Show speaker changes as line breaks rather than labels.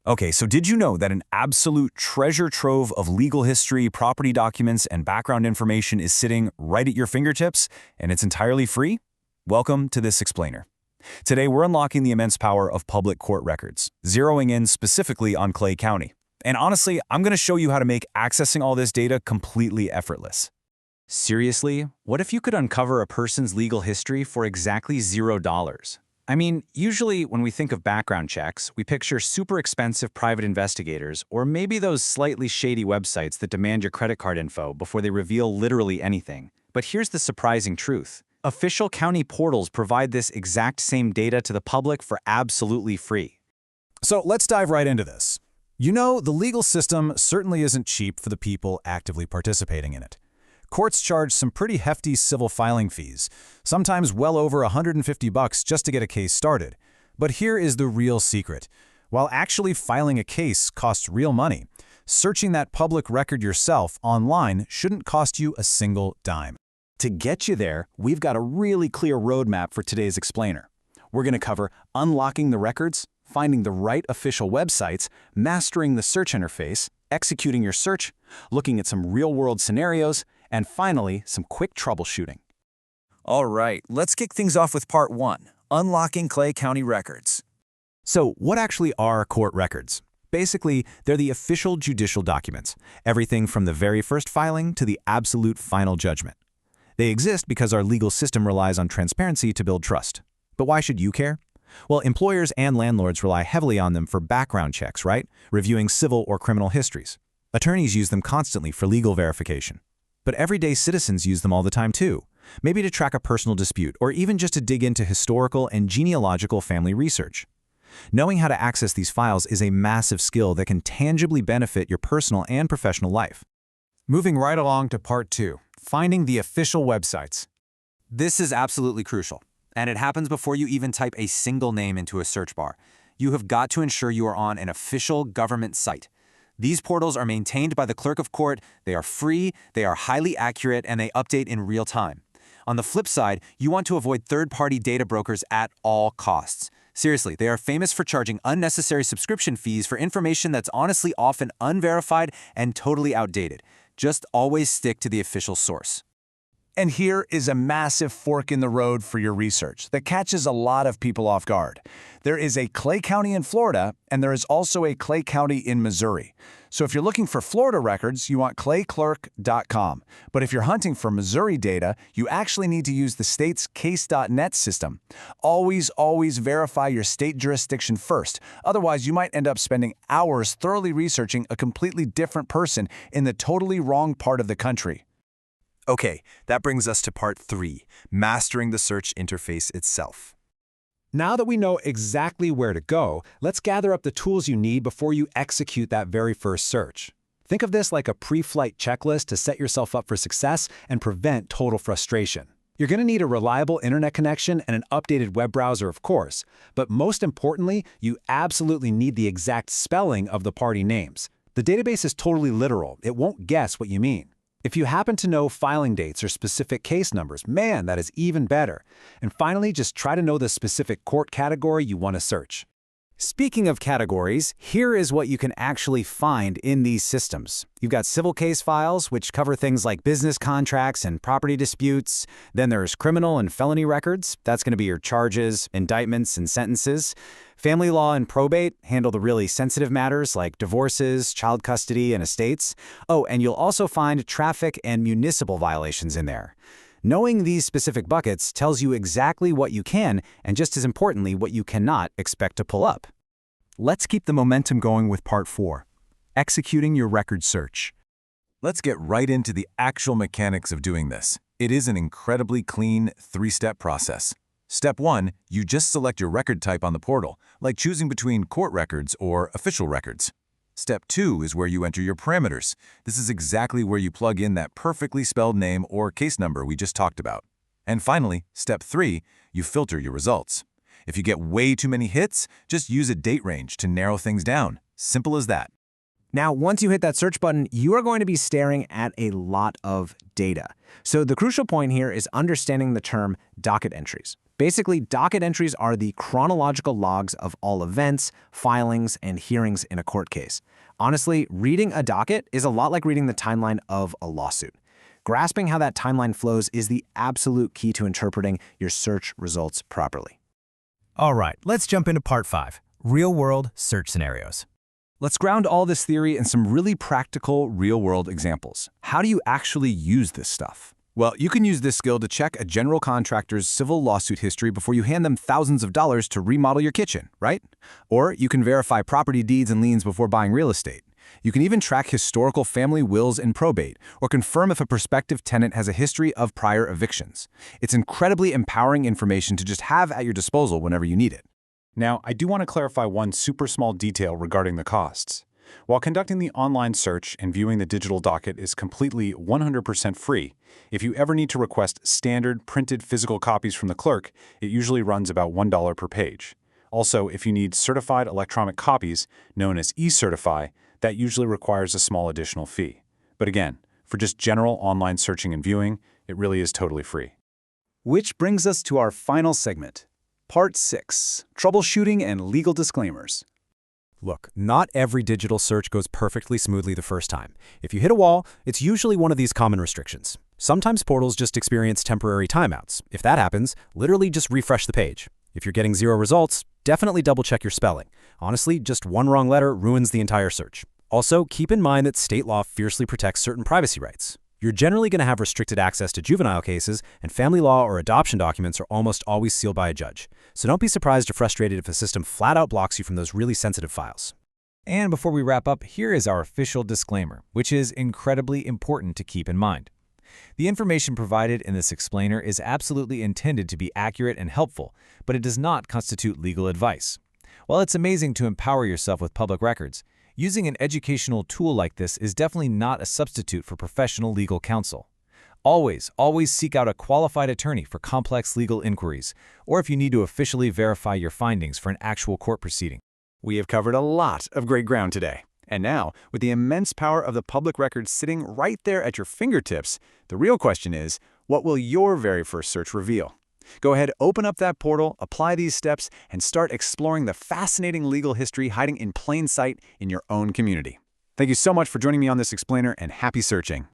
Okay, so did you know that an absolute treasure trove of legal history, property documents, and background information is sitting right at your fingertips, and it's entirely free? Welcome to this explainer. Today, we're unlocking the immense power of public court records, zeroing in specifically on Clay County. And honestly, I'm going to show you how to make accessing all this data completely effortless. Seriously, what if you could uncover a person's legal history for exactly $0? I mean, usually when we think of background checks, we picture super expensive private investigators or maybe those slightly shady websites that demand your credit card info before they reveal literally anything. But here's the surprising truth. Official county portals provide this exact same data to the public for absolutely free.
So let's dive right into this. You know, the legal system certainly isn't cheap for the people actively participating in it. Courts charge some pretty hefty civil filing fees, sometimes well over $150 just to get a case started. But here is the real secret. While actually filing a case costs real money, searching that public record yourself online shouldn't cost you a single dime. To get you there, we've got a really clear roadmap for today's explainer. We're going to cover unlocking the records, finding the right official websites, mastering the search interface, executing your search, looking at some real-world scenarios, and finally, some quick troubleshooting.
All right, let's kick things off with part 1, unlocking Clay County records.
So, what actually are court records? Basically, they're the official judicial documents, everything from the very first filing to the absolute final judgment. They exist because our legal system relies on transparency to build trust. But why should you care? Well, employers and landlords rely heavily on them for background checks, right? Reviewing civil or criminal histories. Attorneys use them constantly for legal verification. But everyday citizens use them all the time too, maybe to track a personal dispute or even just to dig into historical and genealogical family research. Knowing how to access these files is a massive skill that can tangibly benefit your personal and professional life. Moving right along to part 2, finding the official websites.
This is absolutely crucial, and it happens before you even type a single name into a search bar. You have got to ensure you are on an official government site. These portals are maintained by the clerk of court, they are free, they are highly accurate, and they update in real time. On the flip side, you want to avoid third-party data brokers at all costs. Seriously, they are famous for charging unnecessary subscription fees for information that's honestly often unverified and totally outdated. Just always stick to the official source.
And here is a massive fork in the road for your research that catches a lot of people off guard. There is a Clay County in Florida, and there is also a Clay County in Missouri. So if you're looking for Florida records, you want clayclerk.com. But if you're hunting for Missouri data, you actually need to use the state's case.net system. Always verify your state jurisdiction first. Otherwise, you might end up spending hours thoroughly researching a completely different person in the totally wrong part of the country.
Okay, that brings us to part 3, mastering the search interface itself. Now that we know exactly where to go, let's gather up the tools you need before you execute that very first search. Think of this like a pre-flight checklist to set yourself up for success and prevent total frustration. You're going to need a reliable internet connection and an updated web browser, of course, but most importantly, you absolutely need the exact spelling of the party names. The database is totally literal. It won't guess what you mean. If you happen to know filing dates or specific case numbers, man, that is even better. And finally, just try to know the specific court category you want to search. Speaking of categories, here is what you can actually find in these systems. You've got civil case files, which cover things like business contracts and property disputes. Then there's criminal and felony records. That's going to be your charges, indictments, and sentences. Family law and probate handle the really sensitive matters like divorces, child custody, and estates. Oh, and you'll also find traffic and municipal violations in there. Knowing these specific buckets tells you exactly what you can, and just as importantly, what you cannot expect to pull up. Let's keep the momentum going with part 4, executing your record search.
Let's get right into the actual mechanics of doing this. It is an incredibly clean 3-step process. Step 1, you just select your record type on the portal, like choosing between court records or official records. Step 2 is where you enter your parameters. This is exactly where you plug in that perfectly spelled name or case number we just talked about. And finally, step 3, you filter your results. If you get way too many hits, just use a date range to narrow things down. Simple as that.
Now, once you hit that search button, you are going to be staring at a lot of data. So the crucial point here is understanding the term docket entries. Basically, docket entries are the chronological logs of all events, filings, and hearings in a court case. Honestly, reading a docket is a lot like reading the timeline of a lawsuit. Grasping how that timeline flows is the absolute key to interpreting your search results properly.
All right, let's jump into part 5, real-world search scenarios. Let's ground all this theory in some really practical, real-world examples. How do you actually use this stuff? Well, you can use this skill to check a general contractor's civil lawsuit history before you hand them thousands of dollars to remodel your kitchen, right? Or you can verify property deeds and liens before buying real estate. You can even track historical family wills and probate, or confirm if a prospective tenant has a history of prior evictions. It's incredibly empowering information to just have at your disposal whenever you need it.
Now, I do want to clarify one super small detail regarding the costs. While conducting the online search and viewing the digital docket is completely 100% free, if you ever need to request standard printed physical copies from the clerk, it usually runs about $1 per page. Also, if you need certified electronic copies, known as e-certify, that usually requires a small additional fee. But again, for just general online searching and viewing, it really is totally free.
Which brings us to our final segment, Part 6, Troubleshooting and Legal Disclaimers. Look, not every digital search goes perfectly smoothly the first time. If you hit a wall, it's usually one of these common restrictions. Sometimes portals just experience temporary timeouts. If that happens, literally just refresh the page. If you're getting 0 results, definitely double-check your spelling. Honestly, just one wrong letter ruins the entire search. Also, keep in mind that state law fiercely protects certain privacy rights. You're generally going to have restricted access to juvenile cases, and family law or adoption documents are almost always sealed by a judge. So don't be surprised or frustrated if a system flat-out blocks you from those really sensitive files. And before we wrap up, here is our official disclaimer, which is incredibly important to keep in mind. The information provided in this explainer is absolutely intended to be accurate and helpful, but it does not constitute legal advice. While it's amazing to empower yourself with public records, using an educational tool like this is definitely not a substitute for professional legal counsel. Always seek out a qualified attorney for complex legal inquiries, or if you need to officially verify your findings for an actual court proceeding. We have covered a lot of great ground today. And now, with the immense power of the public record sitting right there at your fingertips, the real question is, what will your very first search reveal? Go ahead, open up that portal, apply these steps, and start exploring the fascinating legal history hiding in plain sight in your own community. Thank you so much for joining me on this explainer, and happy searching.